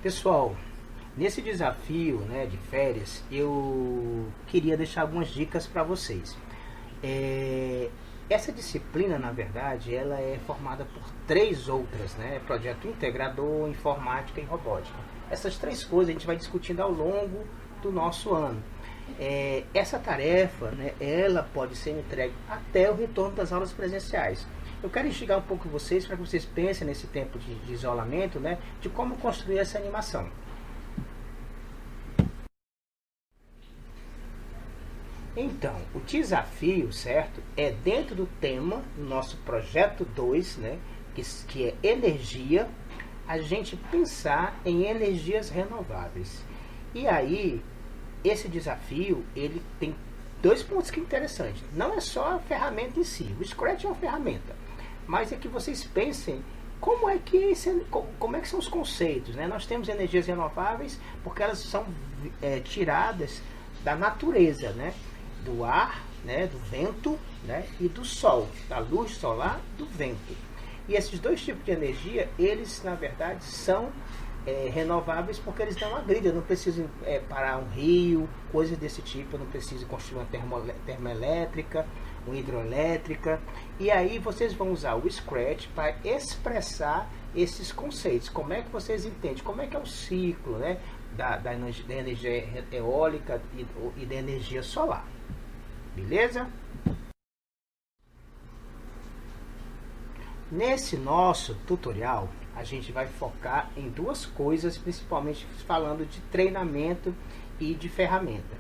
Pessoal, nesse desafio, né, de férias, eu queria deixar algumas dicas para vocês. Essa disciplina, na verdade, ela é formada por três outras, né? Projeto integrador, informática e robótica. Essas três coisas a gente vai discutindo ao longo do nosso ano. Essa tarefa, né, ela pode ser entregue até o retorno das aulas presenciais. Eu quero instigar um pouco vocês para que vocês pensem nesse tempo de isolamento, né, de como construir essa animação. Então, o desafio, certo, é dentro do tema do nosso projeto 2, né, que é energia, a gente pensar em energias renováveis. E aí, esse desafio, ele tem dois pontos que é interessante. Não é só a ferramenta em si. O Scratch é uma ferramenta, mas é que vocês pensem como é que são os conceitos, né? Nós temos energias renováveis porque elas são tiradas da natureza, né? Do ar, né? Do vento, né? E do sol, da luz solar, do vento. E esses dois tipos de energia, eles na verdade são renováveis porque eles dão uma grid. Eu não preciso parar um rio, coisas desse tipo. Eu não preciso construir uma termoelétrica, uma hidroelétrica. E aí vocês vão usar o Scratch para expressar esses conceitos. Como é que vocês entendem? Como é que é o ciclo, né, da energia eólica e da energia solar. Beleza? Nesse nosso tutorial, a gente vai focar em duas coisas, principalmente falando de treinamento e de ferramenta.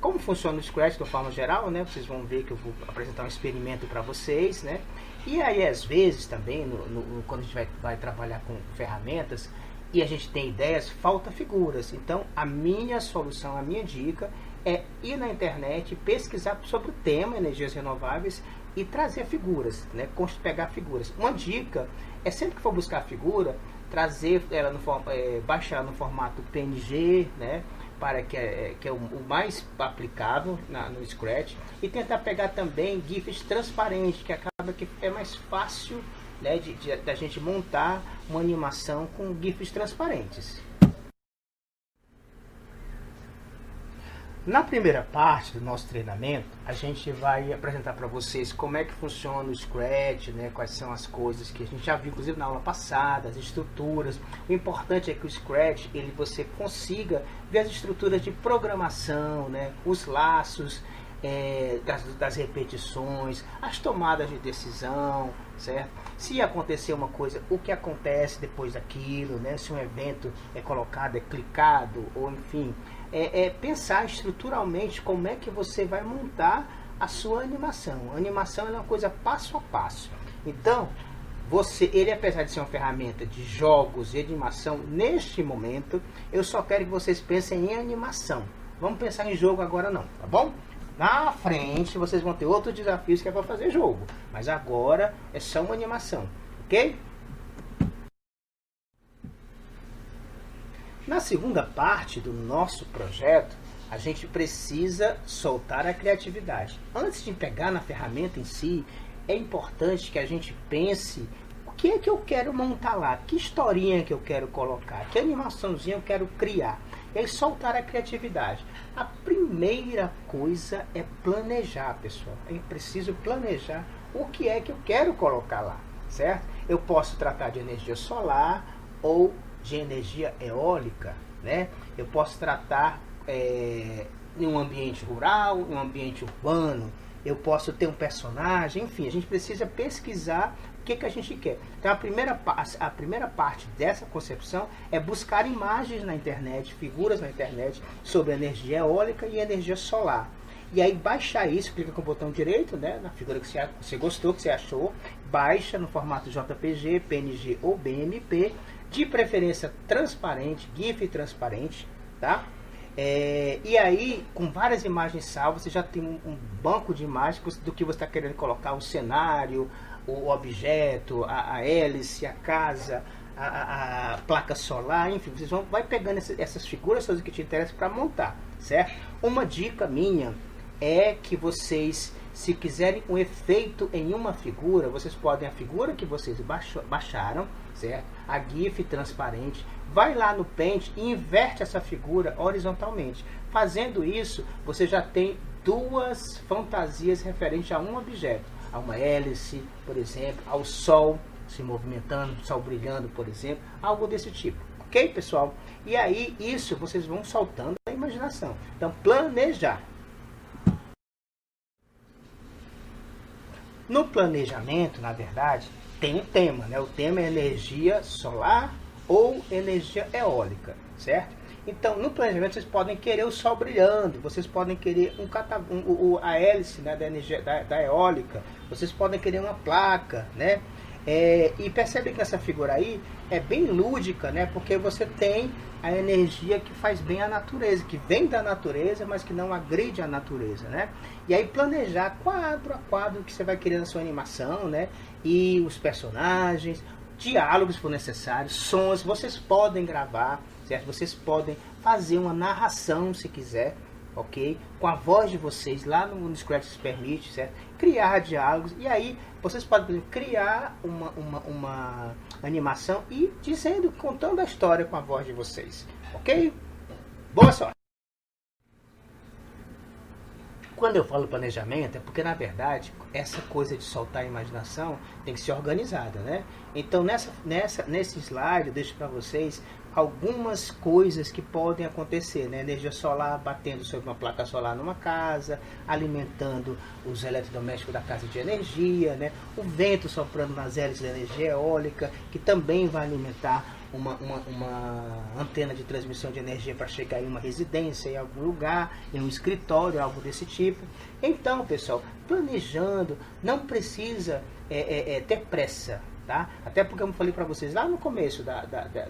Como funciona o Scratch de uma forma geral, né? Vocês vão ver que eu vou apresentar um experimento para vocês, né? E aí, às vezes, também, quando a gente vai trabalhar com ferramentas e a gente tem ideias, falta figuras. Então, a minha solução, a minha dica é ir na internet, pesquisar sobre o tema energias renováveis e trazer figuras, né? Pegar figuras. Uma dica é sempre que for buscar a figura, trazer ela baixar no formato PNG, né? Para que é o mais aplicável no Scratch, e tentar pegar também GIFs transparentes, que acaba que é mais fácil, né, da gente montar uma animação com GIFs transparentes. Na primeira parte do nosso treinamento, a gente vai apresentar para vocês como é que funciona o Scratch, né? Quais são as coisas que a gente já viu, inclusive na aula passada, as estruturas. O importante é que o Scratch, você consiga ver as estruturas de programação, né? Os laços das repetições, as tomadas de decisão, certo? Se acontecer uma coisa, o que acontece depois daquilo, né? Se um evento é colocado, é clicado, ou enfim... pensar estruturalmente como é que você vai montar a sua animação. A animação é uma coisa passo a passo. Então, ele, apesar de ser uma ferramenta de jogos e animação, neste momento, eu só quero que vocês pensem em animação. Vamos pensar em jogo agora não, tá bom? Na frente, vocês vão ter outros desafios que é para fazer jogo. Mas agora é só uma animação, ok? Na segunda parte do nosso projeto, a gente precisa soltar a criatividade. Antes de pegar na ferramenta em si, é importante que a gente pense o que é que eu quero montar lá, que historinha que eu quero colocar, que animaçãozinha eu quero criar. E aí soltar a criatividade. A primeira coisa é planejar, pessoal. É preciso planejar o que é que eu quero colocar lá, certo? Eu posso tratar de energia solar ou de energia eólica, né? Eu posso tratar em um ambiente rural, em um ambiente urbano. Eu posso ter um personagem, enfim, a gente precisa pesquisar o que a gente quer. Então a primeira parte dessa concepção é buscar imagens na internet, figuras na internet sobre energia eólica e energia solar. E aí baixar isso, clica com o botão direito, né, na figura que você gostou, que você achou, baixa no formato JPG, PNG ou BMP, de preferência transparente, GIF transparente, tá? E aí, com várias imagens salvas, você já tem um banco de imagens do que você está querendo colocar, o cenário, o objeto, a hélice, a casa, a placa solar, enfim, vocês vai pegando essas figuras que te interessam para montar, certo? Uma dica minha é que vocês, se quiserem um efeito em uma figura, vocês podem, a figura que vocês baixaram, certo? A GIF transparente, vai lá no Paint e inverte essa figura horizontalmente. Fazendo isso, você já tem duas fantasias referentes a um objeto, a uma hélice, por exemplo, ao sol se movimentando, sol brilhando, por exemplo, algo desse tipo. Ok, pessoal? E aí, isso vocês vão soltando a imaginação. Então, planejar. No planejamento, na verdade, tem um tema, né? O tema é energia solar ou energia eólica, certo? Então, no planejamento, vocês podem querer o sol brilhando, vocês podem querer a hélice, né, da energia da eólica, vocês podem querer uma placa, né? E percebe que essa figura aí é bem lúdica, né? Porque você tem a energia que faz bem à natureza, que vem da natureza, mas que não agride a natureza, né? E aí planejar quadro a quadro que você vai querer na sua animação, né? E os personagens, diálogos se for necessário, sons, vocês podem gravar, certo? Vocês podem fazer uma narração se quiser, ok? Com a voz de vocês lá no Scratch Permite, certo? Criar diálogos, e aí vocês podem, por exemplo, criar uma animação e dizendo, contando a história com a voz de vocês, ok? Boa sorte! Quando eu falo planejamento, é porque, na verdade, essa coisa de soltar a imaginação tem que ser organizada, né? Então, nesse slide, eu deixo para vocês algumas coisas que podem acontecer, né? Energia solar batendo sobre uma placa solar numa casa, alimentando os eletrodomésticos da casa de energia, né? O vento soprando nas hélices da energia eólica, que também vai alimentar uma antena de transmissão de energia para chegar em uma residência, em algum lugar, em um escritório, algo desse tipo. Então, pessoal, planejando, não precisa ter pressa, tá? Até porque eu falei para vocês lá no começo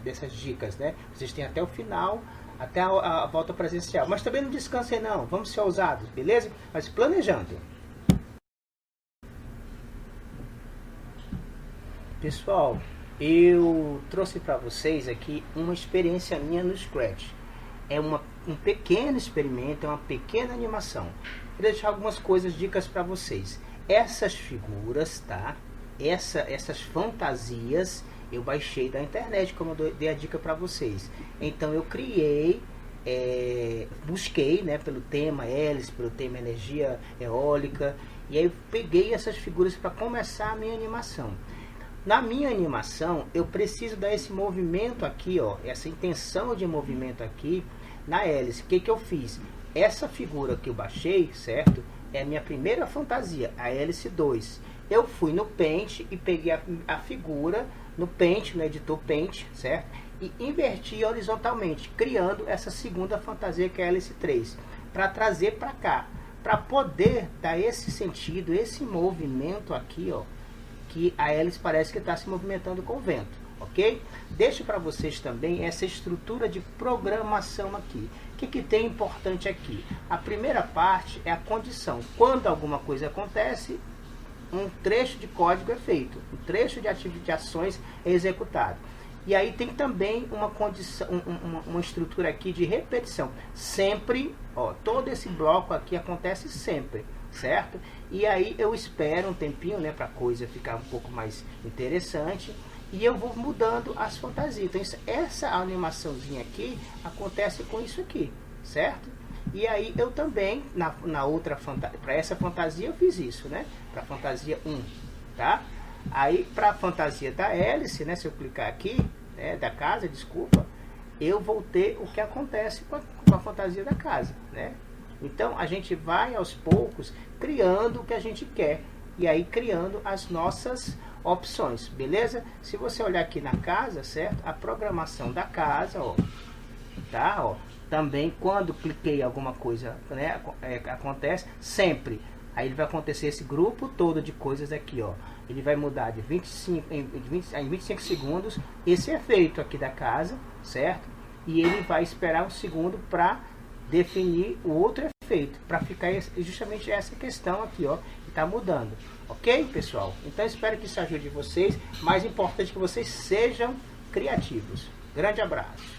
dessas dicas, né? Vocês têm até o final, até a volta presencial. Mas também não descansem não, vamos ser ousados, beleza? Mas planejando. Pessoal, eu trouxe para vocês aqui uma experiência minha no Scratch. É um pequeno experimento, é uma pequena animação. Vou deixar algumas coisas, dicas para vocês. Essas figuras, tá? Essas fantasias eu baixei da internet, como eu dei a dica para vocês. Então eu criei, busquei, né, pelo tema hélice, pelo tema energia eólica, e aí eu peguei essas figuras para começar a minha animação. Na minha animação, eu preciso dar esse movimento aqui, ó, essa intenção de movimento aqui na hélice. O que eu fiz? Essa figura que eu baixei, certo? É a minha primeira fantasia, a hélice 2. Eu fui no Paint e peguei a figura no Paint, no editor Paint, certo? E inverti horizontalmente, criando essa segunda fantasia que é a hélice 3, para trazer para cá, para poder dar esse sentido, esse movimento aqui, ó, que a hélice parece que está se movimentando com o vento, ok? Deixo para vocês também essa estrutura de programação aqui. O que tem importante aqui? A primeira parte é a condição. Quando alguma coisa acontece, um trecho de código é feito, um trecho de ações é executado. E aí tem também uma condição, uma estrutura aqui de repetição. Sempre, ó, todo esse bloco aqui acontece sempre, certo? E aí eu espero um tempinho, né, para a coisa ficar um pouco mais interessante, e eu vou mudando as fantasias. Então essa animaçãozinha aqui acontece com isso aqui, certo? E aí eu também, na outra fantasia, para essa fantasia eu fiz isso, né? Para a fantasia 1, tá? Aí para a fantasia da hélice, né, se eu clicar aqui, né, da casa, desculpa, eu vou ter o que acontece com a fantasia da casa, né? Então a gente vai aos poucos criando o que a gente quer e aí criando as nossas opções, beleza? Se você olhar aqui na casa, certo? A programação da casa, ó, tá? Ó, também quando cliquei alguma coisa, né, acontece sempre. Aí ele vai acontecer esse grupo todo de coisas aqui, ó. Ele vai mudar de 25 em 25 segundos esse efeito aqui da casa, certo? E ele vai esperar um segundo para definir o outro efeito, para ficar justamente essa questão aqui, ó, que está mudando. Ok, pessoal? Então espero que isso ajude vocês. Mais importante que vocês sejam criativos. Grande abraço.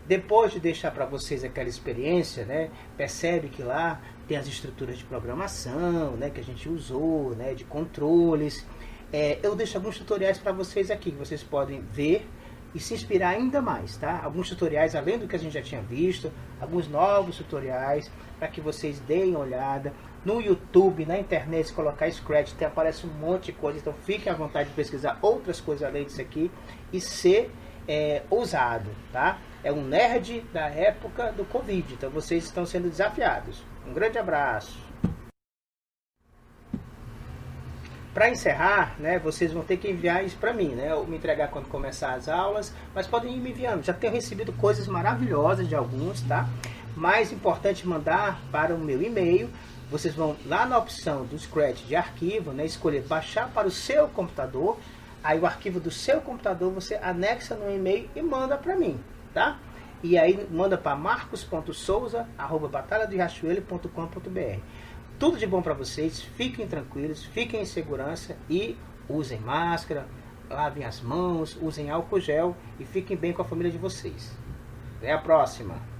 Depois de deixar para vocês aquela experiência, né, percebe que lá tem as estruturas de programação, né, que a gente usou, né, de controles. Eu deixo alguns tutoriais para vocês aqui, que vocês podem ver e se inspirar ainda mais, tá? Alguns tutoriais, além do que a gente já tinha visto, alguns novos tutoriais, para que vocês deem uma olhada. No YouTube, na internet, se colocar Scratch, aparece um monte de coisa, então fiquem à vontade de pesquisar outras coisas além disso aqui e ser ousado, tá? É um nerd da época do Covid, então vocês estão sendo desafiados. Um grande abraço. Para encerrar, né, vocês vão ter que enviar isso para mim, né? Ou me entregar quando começar as aulas, mas podem ir me enviando. Já tenho recebido coisas maravilhosas de alguns, tá? Mais importante, mandar para o meu e-mail. Vocês vão lá na opção do Scratch de arquivo, né, escolher baixar para o seu computador. Aí o arquivo do seu computador você anexa no e-mail e manda para mim, tá? E aí manda para marcos.souza@batalhadoriachuelo.com.br. Tudo de bom para vocês, fiquem tranquilos, fiquem em segurança e usem máscara, lavem as mãos, usem álcool gel e fiquem bem com a família de vocês. Até a próxima!